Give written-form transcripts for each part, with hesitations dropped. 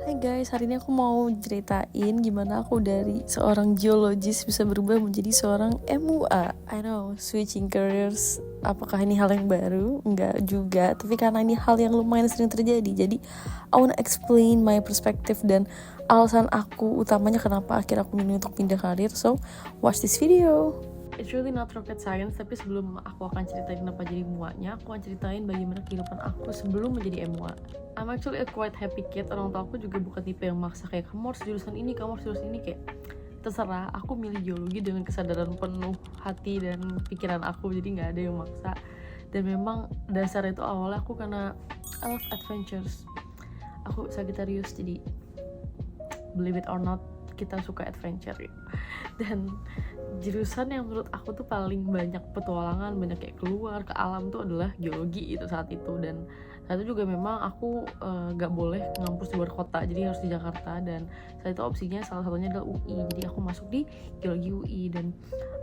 Hai guys, hari ini aku mau ceritain gimana aku dari seorang geologis bisa berubah menjadi seorang MUA. I know, switching careers, apakah ini hal yang baru? Enggak juga, tapi karena ini hal yang lumayan sering terjadi. Jadi, I wanna explain my perspective dan alasan aku utamanya kenapa akhirnya aku memilih untuk pindah karir. So, watch this video. It's really not rocket science, tapi sebelum aku akan ceritain kenapa jadi MUA-nya, aku akan ceritain bagaimana kehidupan aku sebelum menjadi MUA. I'm actually a quite happy kid. Orang tua aku juga bukan tipe yang maksa kayak kamu harus jurusan ini, kamu harus jurusan ini, kayak terserah. Aku milih geologi dengan kesadaran penuh hati dan pikiran aku, jadi nggak ada yang maksa. Dan memang dasar itu awalnya aku karena I love adventures. Aku Sagittarius, jadi believe it or not, kita suka adventure gitu. Dan jurusan yang menurut aku tuh paling banyak petualangan, banyak kayak keluar ke alam tuh adalah geologi itu saat itu. Dan saat itu juga memang aku gak boleh ngampus di luar kota, jadi harus di Jakarta. Dan saat itu opsinya salah satunya adalah UI, jadi aku masuk di geologi UI. Dan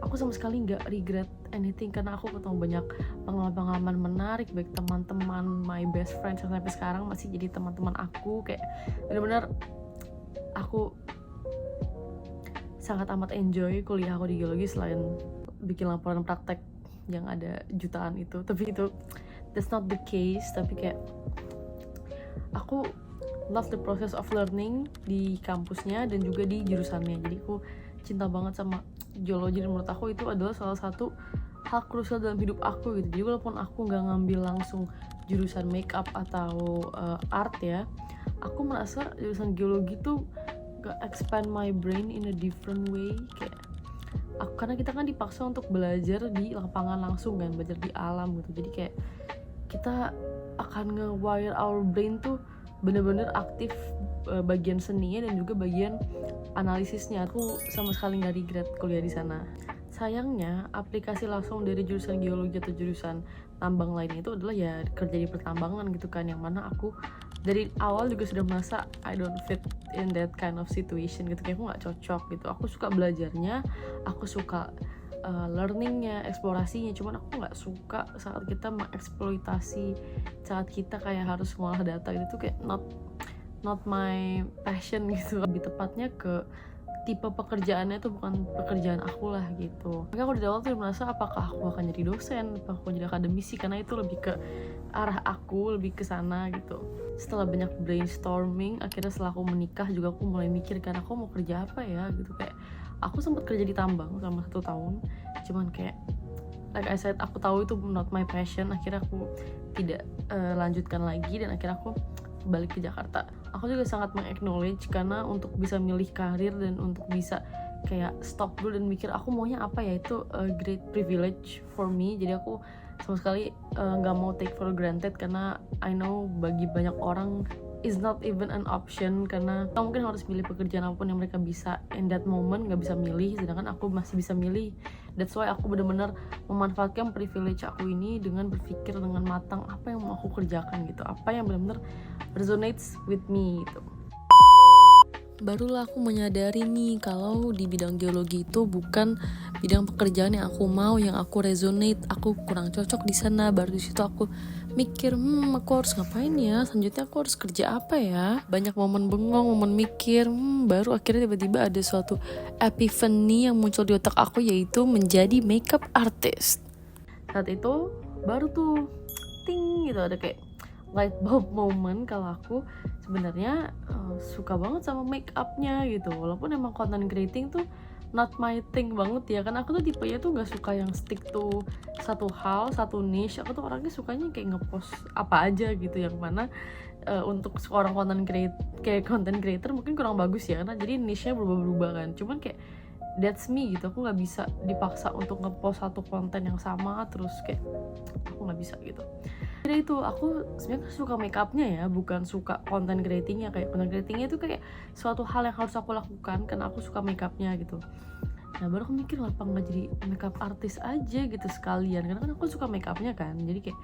aku sama sekali gak regret anything karena aku ketemu banyak pengalaman-pengalaman menarik, baik teman-teman, my best friends yang sampai sekarang masih jadi teman-teman aku. Kayak benar-benar aku sangat amat enjoy kuliah aku di geologi selain bikin laporan praktek yang ada jutaan itu. Tapi itu that's not the case. Tapi kayak aku love the process of learning di kampusnya dan juga di jurusannya. Jadi aku cinta banget sama geologi dan menurut aku itu adalah salah satu hal krusial dalam hidup aku gitu. Jadi walaupun aku nggak ngambil langsung jurusan makeup atau art ya, aku merasa jurusan geologi tuh expand my brain in a different way. Kayak karena kita kan dipaksa untuk belajar di lapangan langsung kan, belajar di alam gitu. Jadi kayak kita akan nge-wire our brain tuh bener-bener aktif bagian seninya dan juga bagian analisisnya. Aku sama sekali nggak regret kuliah di sana. Sayangnya aplikasi langsung dari jurusan geologi atau jurusan tambang lainnya itu adalah ya kerja di pertambangan gitu kan, yang mana aku dari awal juga sudah merasa I don't fit in that kind of situation gitu, kayak aku nggak cocok gitu. Aku suka belajarnya, aku suka learningnya, eksplorasinya, cuman aku nggak suka saat kita mengeksploitasi, saat kita kayak harus ngolah data gitu, kayak not my passion gitu. Lebih tepatnya ke tipe pekerjaannya itu bukan pekerjaan aku lah gitu. Makanya aku di awal tuh merasa apakah aku akan jadi dosen, apakah aku jadi akademisi, karena itu lebih ke arah aku, lebih ke sana gitu. Setelah banyak brainstorming, akhirnya setelah aku menikah juga aku mulai mikir kan aku mau kerja apa ya gitu. Kayak aku sempat kerja di tambang selama 1 tahun, cuman kayak like I said, aku tahu itu not my passion. Akhirnya aku tidak lanjutkan lagi dan akhirnya aku balik ke Jakarta. Aku juga sangat meng-acknowledge karena untuk bisa milih karir dan untuk bisa kayak stop dulu dan mikir aku maunya apa ya, itu a great privilege for me. Jadi aku sama sekali gak mau take for granted karena I know bagi banyak orang is not even an option, karena mungkin harus milih pekerjaan apapun yang mereka bisa in that moment, gak bisa milih, sedangkan aku masih bisa milih. That's why aku benar-benar memanfaatkan privilege aku ini dengan berpikir dengan matang apa yang mau aku kerjakan gitu, apa yang benar-benar resonates with me gitu. Barulah aku menyadari nih kalau di bidang geologi itu bukan bidang pekerjaan yang aku mau, yang aku resonate, aku kurang cocok di sana. Baru di situ aku mikir, aku harus ngapain ya? Selanjutnya aku harus kerja apa ya? Banyak momen bengong, momen mikir, baru akhirnya tiba-tiba ada suatu epiphany yang muncul di otak aku, yaitu menjadi makeup artist. Saat itu baru tuh ting gitu, ada kayak light bulb moment kalau aku sebenarnya suka banget sama make upnya gitu. Walaupun emang content creating tuh not my thing banget ya, karena aku tuh tipenya tuh nggak suka yang stick to satu hal, satu niche. Aku tuh orangnya sukanya kayak ngepost apa aja gitu, yang mana untuk seorang content creator mungkin kurang bagus ya, karena jadi niche-nya berubah-ubah kan. Cuman kayak that's me gitu, aku nggak bisa dipaksa untuk ngepost satu konten yang sama terus, kayak aku nggak bisa gitu. Jadi itu aku sebenarnya suka makeupnya ya, bukan suka content creatingnya. Kayak content creatingnya itu kayak suatu hal yang harus aku lakukan karena aku suka makeupnya gitu. Nah baru aku mikir apa nggak jadi makeup artist aja gitu sekalian, karena kan aku suka makeupnya kan. Jadi kayak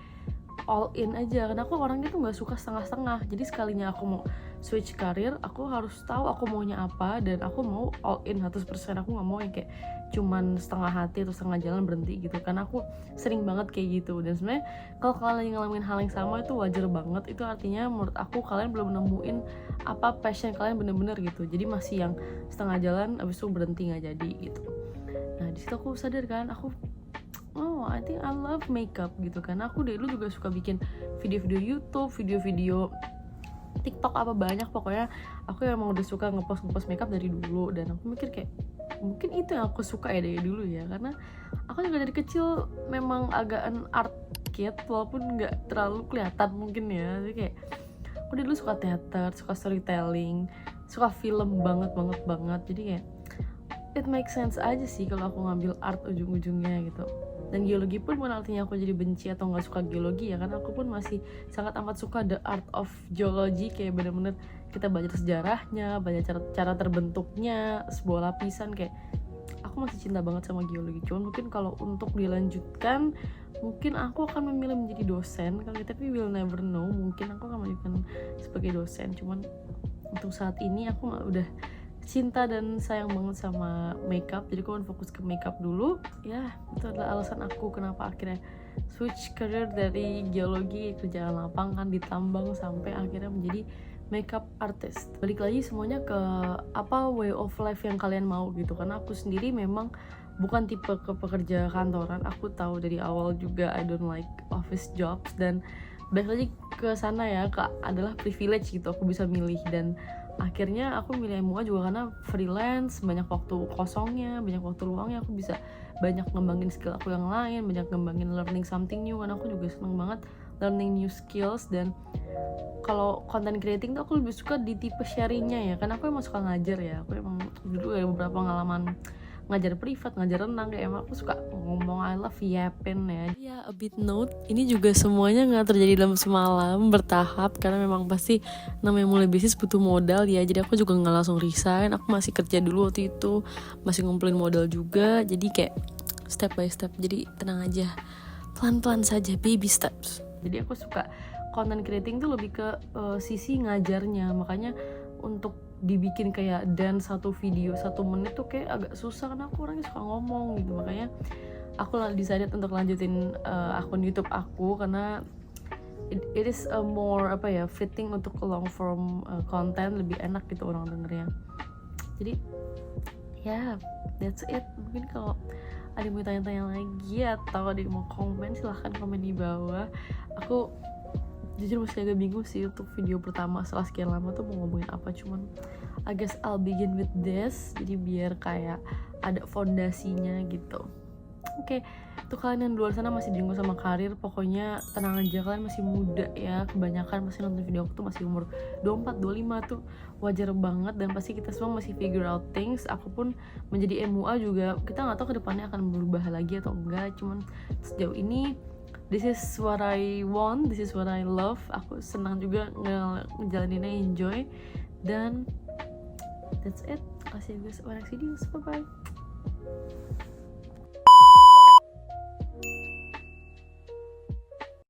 all in aja, karena aku orangnya tuh nggak suka setengah-setengah. Jadi sekalinya aku mau switch karir, aku harus tahu aku maunya apa, dan aku mau all in 100%. Aku nggak mau yang kayak cuman setengah hati atau setengah jalan berhenti gitu, karena aku sering banget kayak gitu. Dan sebenarnya kalau kalian ngalamin hal yang sama itu wajar banget. Itu artinya menurut aku kalian belum nemuin apa passion kalian bener-bener gitu. Jadi masih yang setengah jalan abis itu berhenti nggak jadi gitu. Nah di situ aku sadar kan, I think I love makeup gitu kan. Aku dulu juga suka bikin video-video YouTube, video-video TikTok, apa banyak pokoknya. Aku emang udah suka ngepost makeup dari dulu, dan aku mikir kayak mungkin itu yang aku suka ya dari dulu ya, karena aku juga dari kecil memang agak an art kid, walaupun nggak terlalu kelihatan mungkin ya. Jadi kayak aku dulu suka teater, suka storytelling, suka film banget. Jadi kayak it makes sense aja sih kalau aku ngambil art ujung-ujungnya gitu. Dan geologi pun bukan artinya aku jadi benci atau nggak suka geologi ya, karena aku pun masih sangat amat suka the art of geology. Kayak bener-bener kita belajar sejarahnya, belajar cara terbentuknya sebuah lapisan. Kayak aku masih cinta banget sama geologi. Cuman mungkin kalau untuk dilanjutkan, mungkin aku akan memilih menjadi dosen kali, tapi we'll never know. Mungkin aku akan melanjutkan sebagai dosen. Cuman untuk saat ini aku udah cinta dan sayang banget sama makeup, jadi aku fokus ke makeup dulu ya. Itu adalah alasan aku kenapa akhirnya switch career dari geologi, kerjaan lapangan di tambang, sampai akhirnya menjadi makeup artist. Balik lagi semuanya ke apa way of life yang kalian mau gitu. Karena aku sendiri memang bukan tipe ke pekerja kantoran. Aku tahu dari awal juga I don't like office jobs, dan balik lagi ke sana ya, adalah privilege gitu, aku bisa milih. Dan akhirnya aku milih MUA juga karena freelance, banyak waktu kosongnya, banyak waktu luangnya, aku bisa banyak ngembangin skill aku yang lain, banyak ngembangin learning something new. Karena aku juga seneng banget learning new skills. Dan kalau content creating tuh aku lebih suka di tipe sharingnya ya, karena aku emang suka ngajar ya. Aku emang dulu ya beberapa pengalaman ngajar privat, ngajar renang, kayak emang aku suka ngomong, I love yapping ya. Ya, a bit note, ini juga semuanya nggak terjadi dalam semalam, bertahap, karena memang pasti namanya mulai bisnis butuh modal ya. Jadi aku juga nggak langsung resign, aku masih kerja dulu waktu itu, masih ngumpulin modal juga. Jadi kayak step by step, jadi tenang aja, pelan-pelan saja, baby steps. Jadi aku suka content creating tuh lebih ke sisi ngajarnya, makanya untuk dibikin kayak dance satu video 1 menit tuh kayak agak susah, karena aku orangnya suka ngomong gitu. Makanya aku decided untuk lanjutin akun YouTube aku, karena it is a more fitting untuk long form content, lebih enak gitu orang dengernya. Jadi ya that's it. Mungkin kalau ada yang mau tanya-tanya lagi atau ada yang mau komen, silahkan komen di bawah. Aku jujur masih agak bingung sih untuk video pertama setelah sekian lama tuh mau ngomongin apa. Cuman I guess I'll begin with this, jadi biar kayak ada fondasinya gitu. Oke, untuk kalian yang di luar sana masih bingung sama karir, pokoknya tenang aja, kalian masih muda ya. Kebanyakan masih nonton video aku tuh masih umur 24, 25 tuh wajar banget, dan pasti kita semua masih figure out things. Aku pun menjadi MUA juga, kita gak tahu kedepannya akan berubah lagi atau enggak. Cuman sejauh ini this is what I want, this is what I love. Aku senang juga ngejalaninnya, enjoy. Dan that's it. I'll see you guys on next videos. Bye bye.